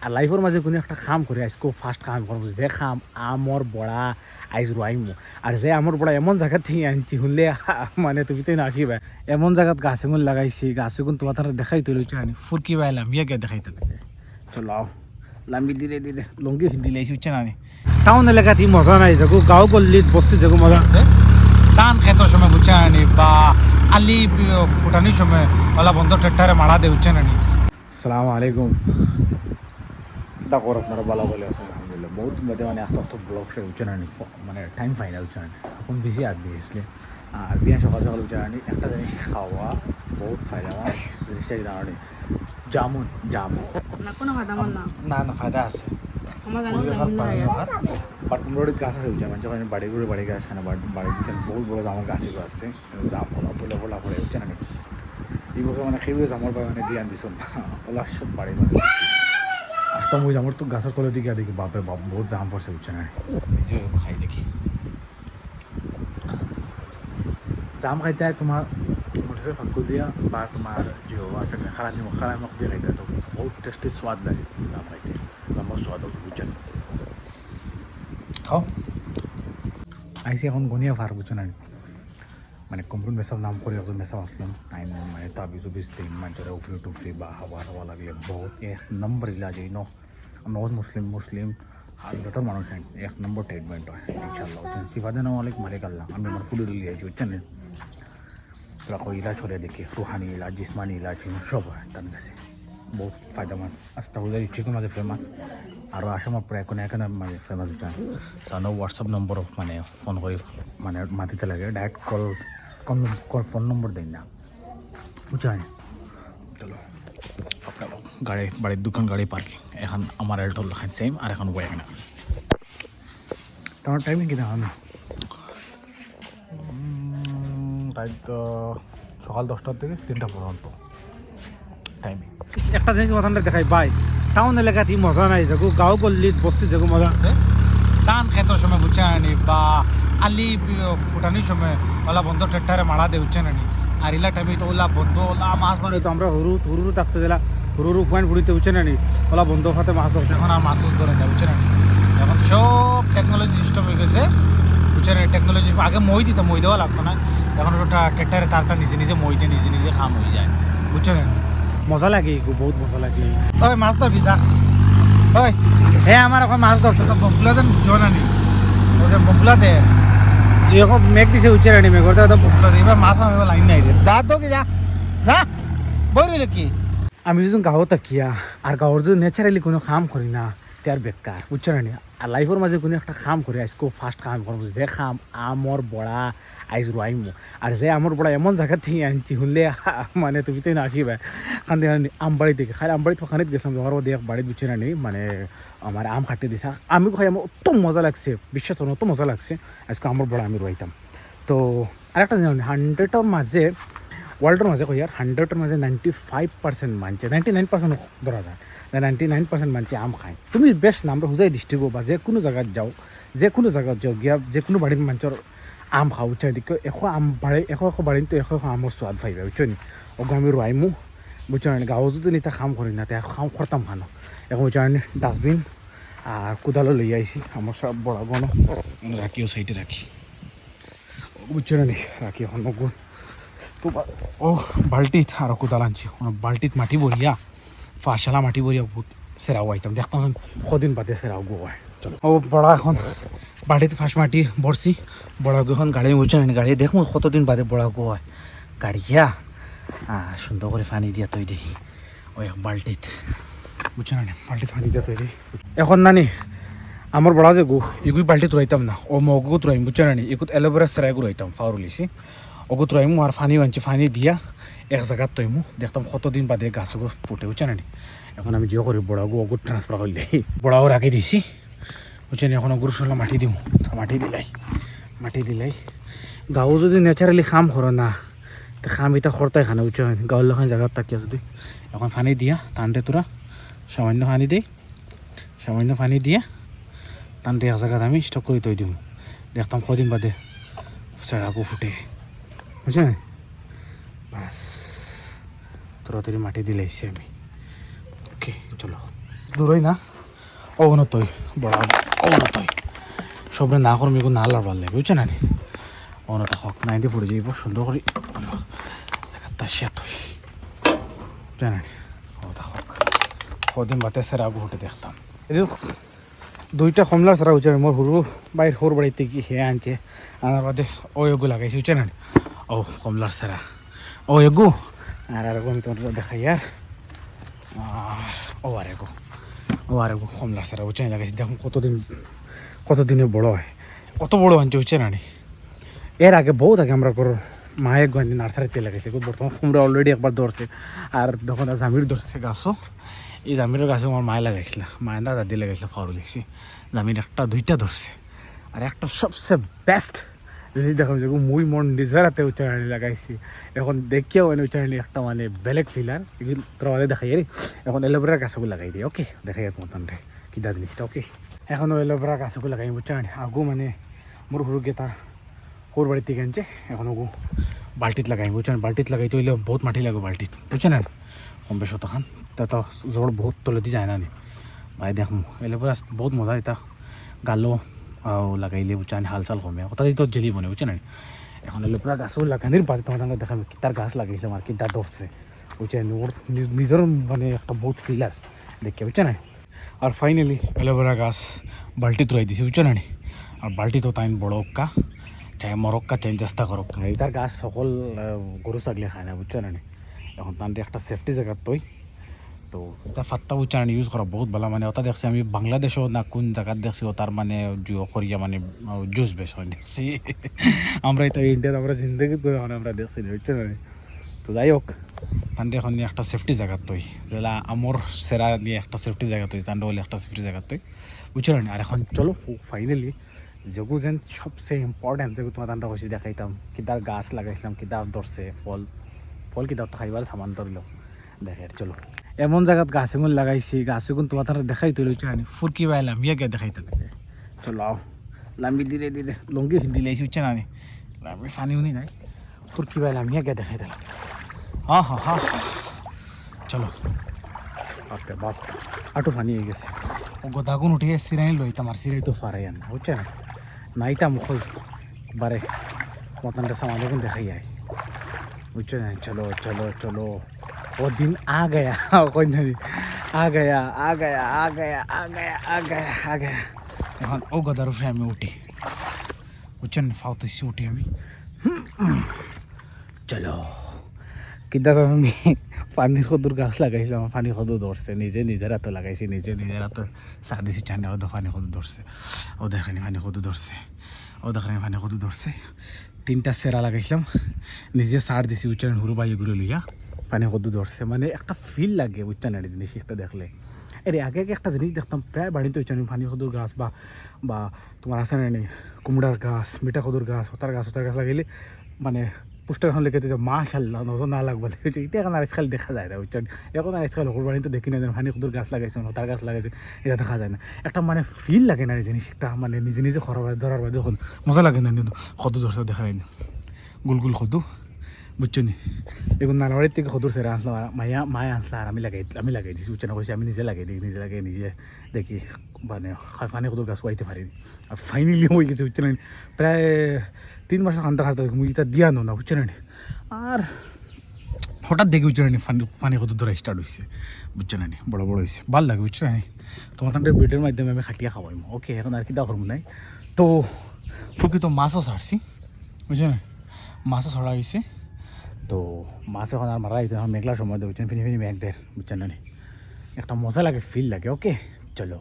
আর লাইফের মাঝে কোনো একটা কাম করে আজকেও ফার্স্ট কাম করবো যে খাম আমর বড়া আইজ রুয়াইমু আর যে আমর বড়া এমন জায়গা থেকে আনছি শুনলে মানে তুমি তো না আসিবা এমন জায়গাত গাছ এগুন লাগাইছি গাছ এগুন তোমার তারা দেখাই তো লইছো আনি ফুরকি বাইলাম ইয়ে গে দেখাইতে লাগে চলো লাম্বি ধীরে ধীরে লঙ্গি দিলে হচ্ছে না টাউন এলাকাতে মজা নাই যাগো গাঁও গল্লিত বস্তি যাগো মজা আছে ধান খেতের সময় বুঝছে আনি বা আলি ফুটানির সময় ওলা বন্ধ ট্রেক্টারে মারা দে উঠছে নানি আসসালামু আলাইকুম তারপর আপনারা ভালো বলে আছেন আলহামদুলিল্লাহ বহুত মধ্যে মানে আস্তে আস্তে ব্লগ সে উঠছে নানি মানে টাইম পাই না উঠছে নানি এখন বেশি আগ দিয়েছিলে আর বিয়া সকাল সকাল উঠছে নানি একটা জিনিস খাওয়া বহুত ফায়দা আমার জিনিসটা দাঁড়ানি জামুন জামুন না কোনো ফায়দা আমার না না না ফায়দা আছে আমার জানো জামুন না বাট মোটামুটি গাছ আছে উঠছে মানে যখন বাড়ি ঘুরে বাড়ি গাছ খানে বাড়ি বহুত বড় জামুন গাছগুলো আসছে জাম ফলা ফলা পড়ে উঠছে নানি এই বছর মানে সেইভাবে জামর বাগানে দিয়ে আনবিস না ওলা সব বাড়ি মানে আসতাম ওই জামর তো গাছের কলে দিকে দেখি বাপরে বাপ বহুত জাম পড়ছে উঠছে না নিজে খাই দেখি জাম খাইতে তোমার মোটে ফাঁকু দিয়া বা তোমার যে আছে খারাপ নিমখ দিয়ে খাইতে তো বহুত টেস্টি স্বাদ লাগে জাম খাইতে জামর স্বাদ বুঝছে না খাও আইসি এখন গনিয়া ভার বুঝছো না মানে কম্পুন মেসাব নাম করে একজন মেসাব আসলাম টাইম মানে তাবিজ উবিজ দিন মানুষের উফরি টুফরি বা হাওয়া হাওয়া লাগলে বহুত এক নম্বর ইলাজ এই নজ মুসলিম আর যত মানুষ এক নম্বর ট্রিটমেন্ট আছে ইনশাল্লাহ সিফাদে নাম অনেক মালিক আল্লাহ আমি আমার ফুলে লিয়ে আছি বুঝছেন রাখো ইলাজ করে দেখি রুহানি ইলাজ জিসমানি ইলাজ সব হয় তার কাছে বহুত ফায়দামান আস্তা হুজার ইচ্ছিকুর মাঝে ফেমাস আৰু আসামৰ প্ৰায় কোনো এখানে মানে ফেমাস হচ্ছে তার হোয়াটসঅ্যাপ নম্বর মানে ফোন করে মানে মাতিতে লাগে ডাইরেক্ট কল ফোন নম্বর দেয় না বুঝছেন চলো আপনার গাড়ি বাড়ির দোকান গাড়ি পার্কিং এখন আমার এলটোল সেম আর এখন ওয়াগন আর তোমার টাইমিং কিনা আমি রাত সকাল 10টার থেকে 3টা পর্যন্ত টাইমিং একটা জিনিস কথাটা দেখাই বাই টাউন এলাকাতে মজা নাই যাগো গাঁও গল্লিত বস্তি যাগো মজা আছে ধান খেতের সময় বুঝছে আনি বা আলি ফুটানির সময় ওলা বন্ধ ট্রেক্টারে মারা দে উঠছে নানি আর ইলা টাইমে তো ওলা বন্ধ ওলা মাছ মারে তো আমরা হুরু থাকতে দিলা হুরু পয়েন্ট ফুড়িতে উঠছে নানি ওলা বন্ধ খাতে মাছ ধরছে এখন আর মাছ ধরে না উঠছে নানি এখন সব টেকনোলজি সিস্টেম হয়ে গেছে বুঝছে না টেকনোলজি আগে মই দেওয়া লাগতো না এখন ওটা ট্রেক্টারে তারটা নিজে নিজে নিজে খাম হয়ে যায় বুঝছে না মজা লাগে বহুত মজা লাগে ওই মাছ ধরবি যা ওই হ্যাঁ আমার এখন মাছ ধরতে তো বম্বুলা দেন বুঝো না নি ওটা বম্বুলা দে এখন মেঘ দিছে উঠছে রানি মেঘ ওটা তো বম্বুলা দে এবার মাছ আমি লাইন নাই রে যা তো কি যা বই রইলে কি আমি যদি গাঁও তাকিয়া আর গাঁৱৰ যদি ন্যাচারালি কোনো কাম করি না তার বেকার বুঝছো না আর লাইফের মাঝে কোনো একটা কাম করে আজকেও ফার্স্ট কাম করবো যে খাম আমর বড়া আইজ রুয়াইমু আর যে আমর বড়া এমন জায়গা থেকে আনছি শুনলে মানে তুমি তো না আসিবা কান্দে আমবাড়ি থেকে খালি আমবাড়ি ওখানে গেছিলাম তোমার মধ্যে এক বাড়ি বুঝছে না মানে আমার আম কাটতে দিছে আমি খাই আমার অত মজা লাগছে বিশ্বাস অত মজা লাগছে আজকে আমর বড়া আমি রুয়াইতাম তো আরেকটা জানি 100-এর মাঝে ওয়ার্ল্ডের মাঝে কই আর 100-এর মাঝে 95% মানছে 99% ধরা যায় 99% মানছে আম খায় তুমি বেশ নাম্বার হুজাই ডিস্ট্রিক্ট বা যে কোনো জায়গাত যাও গিয়া যে কোনো বাড়ির মানুষের আম খাও উচ্চ দিকে আম বাড়ি এশ বাড়িতে এশ আমৰ সোৱাদ পাইবা বুঝছো নি ওগো আমি রুয়াইমু বুঝছো না গাঁও যদি নিতা খাম করি না তে খাম করতাম খানো এখন বুঝছো না ডাস্টবিন আর কোদালো লই আইছি আমার সব বড় গণ রাখিও সাইডে রাখি বুঝছো না রাখি এখন নগুন তো ও বাল্টিত আর কোদাল আনছি বাল্টিত মাটি বরিয়া ফাঁসালা মাটি বরিয়া বহুত সেরাও আইতাম দেখতাম কদিন বাদে সেরাও গো হয় চলো ও বড় এখন বাড়িতে ফাঁস মাটি ভরছি বড় এখন গাড়ি বুঝছে না গাড়ি দেখুন কতদিন বাদে বড় গো হয় গাড়িয়া সুন্দর করে পানি দিয়া তৈ দিই ওই বাল্টিত বুঝছে না বাল্টিত পানি দিয়া তৈ দিই এখন নানি আমার বড়া যে গো এগুই বাল্টিত রইতাম না ও মগুত রইম বুঝছে না এগুত এলোভেরা সেরাই গো রইতাম ফাউরলিছি ওগুত রইমু আর পানি আনছি পানি দিয়া এক জায়গাত তৈমু দেখতাম কতদিন বাদে গাছগো ফুটে বুঝছে না এখন আমি জিও করি বড় গো ওগুত ট্রান্সফার করলে বড়াও রাখি দিছি বুঝছেন এখন গুরুসলা মাটি দিমু মাটি দিলাই গাঁও যদি ন্যাচারালি খাম করো না তো খাম এটা খরতাই খানা বুঝছেন গাঁৱৰ লেখান জায়গাত থাকিয়া যদি এখন পানি দিয়া টানতে তোরা সামান্য পানি দিয়া টানতে এক জায়গাত আমি স্টক করে তৈ দিম দেখতাম কদিন বাদে সেরাগো ফুটে বুঝছেন বাস তোরা মাটি দিলাইছি আমি ওকে চলো দূরই না অবনতই বড় অবনতই সবরে না করমি না লড়বার লাগে বুঝছে না নি অবনত হক নাইতে পড়ে যাইব সুন্দর করে জায়গাটা শেত হই জানা অবনত হক কদিন বাতে সেরা ঘুটে দেখতাম এই দুইটা কমলার সারা হচ্ছে মোর সরু বাইর সর বাড়িতে কি হে আনছে আনার বাদে ওগু লাগাইছে বুঝছে না ও কমলার সেরা ও এগু আর আমি তোমার দেখাই আর ও আর এগু কমলার সেরা বুঝছে লাগাইছে দেখুন কতদিনে বড় হয় কত বড় আনছে বুঝছে না এর আগে বহুত আগে আমরা করো মায়ের গঞ্জ নার্সারিতে লাগাইছে বর্তমান কুমড়া অলরেডি একবার ধরছে আর যখন জামির ধরছে গাছও এই জামিরের গাছও আমার মায়ে লাগাইছিল মায়ের দাদা দিয়ে লাগাইছিল ফাউল দেখছি জামির একটা দুইটা ধরছে আর একটা সবচেয়ে বেস্ট জিনিস দেখলাম যে মুই মন নিজের হাতে উচ্চারণী লাগাইছি এখন দেখিয়াও মানে উচ্চারণী একটা মানে বেলেগ ফিলার এগুলো তোর আমাদের দেখাই রে এখন এলোভেরার গাছগুলো লাগাই দিই ওকে দেখাই মতন রে কিদা জিনিসটা ওকে এখন এলোভেরার গাছগুলো লাগাই উচ্চারণী আগু মানে মোর সরুকে তার সর বাড়ির থেকে আনছে এখন ওগু বাল্টিত লাগাই বুঝছেন বাল্টিত লাগাই তো বহুত মাটি লাগবে বাল্টিত বুঝছেন না কম বেশ অতখান তা তো জোর বহুত তলেদি যায় না নি ভাই দেখুন এলোভেরা বহুত মজা এটা গালো লাগাইলে বুঝছেন হাল চাল কমে কথা তো জেলি বনে বুঝছেন না এখন এলোভেরা গাছও লাগানির বাদ তোমার দেখাবে কিতার গাছ লাগাইছে আমার কিতা ধরছে বুঝছেন ওর নিজের মানে একটা বহুত ফিলার দেখে বুঝছেন না আর ফাইনালি এলোভেরা গাছ বাল্টিত রয়ে দিছি বুঝছেন না আর বাল্টি তো তাই বড় অক্কা চাই মরক্কা চেঞ্জ চেষ্টা করক এটার গাছ সকল গরু ছাগলে খায় না বুঝছো না এখন তার একটা সেফটি জায়গা তৈ তো এটা ফাত্তা বুঝছো না ইউজ করা বহুত ভালো মানে ওটা দেখছি আমি বাংলাদেশও না কোন জায়গাত দেখছি তার মানে করিয়া মানে জুস বেশ হয় দেখছি আমরা এটা ইন্ডিয়াতে আমরা জিন্দগি করে আমরা দেখছি বুঝছো না তো যাই হোক তান্ডে এখন একটা সেফটি জায়গা তৈ যেটা আমার সেরা নিয়ে একটা সেফটি জায়গা তৈ তান্ডে হলে একটা সেফটি জায়গা তৈ বুঝছো না আর এখন চলো ফাইনালি যেগু যেন সবচেয়ে ইম্পর্টেন্ট যেগু তোমার দানটা হয়েছে দেখাইতাম কিতার গাছ লাগাইছিলাম কিতাব ধরছে ফল কিতাব তো খাইবার সামান ধরল দেখে চলো এমন জায়গাত গাছ এগুন লাগাইছি গাছ এগুন তোমার তারা দেখাই তৈরি হচ্ছে ফুরকি বাইলাম ইয়ে দেখাইতাম চলো আও লাম্বি ধীরে ধীরে লঙ্গি দিলে হচ্ছে না লাম্বি ফানি উনি নাই ফুরকি বাইলাম ইয়ে দেখাই দিলাম হ্যাঁ চলো বাপরে বাপ আটু ফানি হয়ে গেছে ও গোদাগুন উঠিয়ে সিরাই লইতাম আর সিরাই তো ফারাই আনা বুঝছে না নাইতা মুখই বারে মতনটা সামান দেখুন দেখাই যায় বুঝছো না চলো চলো চলো वो दिन आ गया कोई नहीं आ गया এখন ও গদার উপরে আমি উঠি বুঝছেন ফাউতেছি উঠি আমি চলো কিদা আমি পানির কদুর গাছ লাগাইছিলাম পানি কদু ধরছে নিজেরা তো লাগাইছি নিজেরা তো সার দিছি চানে ও পানি কদু ধরছে ও দেখানি পানি কদু ধরছে তিনটা সেরা লাগাইছিলাম নিজে সার দিছি উচ্চারণ হুরু বাই ঘুরে লইয়া পানি কদু ধরছে মানে একটা ফিল লাগে বুঝছেন না জিনিস একটা দেখলে এর আগে একটা জিনিস দেখতাম প্রায় বাড়িতে উচ্চারণ পানি কদুর গাছ বা তোমার আছে না কুমড়ার গাছ মিঠা কদুর গাছ ওতার গাছ লাগাইলে মানে পোস্টার এখন লিখে দিতে মাশাআল্লাহ নজর না লাগবে এটা এখন আজকাল দেখা যায় না বুঝছেন এখন আজকাল ওর বাড়িতে দেখি না পানি কদুর গাছ লাগাইছে ওতার গাছ লাগাইছে এটা দেখা যায় না একটা মানে ফিল লাগে না এই জিনিস একটা মানে নিজে ধরার বাদে যখন মজা লাগে না কিন্তু কদু ধরছে দেখা যায় না গুল কদু বুঝছো নি এখন নালাবাড়ির থেকে কদুর সেরা আসলো মায়ে আসলো আর আমি লাগাই দিছি বুঝছো না কইছি আমি নিজে লাগাই নিজে দেখি মানে পানি কদুর গাছ পাইতে পারিনি আর ফাইনালি হয়ে গেছে বুঝছো না প্রায় 3 মাসের খান্তা মুই এটা দিয়া না বুঝছো না আর হঠাৎ দেখি বুঝছো না পানি কদুর ধরা স্টার্ট হয়েছে বুঝছো না বড় হয়েছে ভালো লাগে বুঝছো না তোমার ভিডিওর মাধ্যমে আমি খাটিয়া খাওয়াইম ওকে এখন আর কি দা করবো নাই তো ফুকি তো মাছও ছাড়ছি বুঝছো না মাছও ছড়া হয়েছে তো মাছ এখন আর মারা হইতে মেঘলার সময় বুঝছেন ফিনি মেঘ দের বুঝছেন না একটা মজা লাগে ফিল লাগে ওকে চলো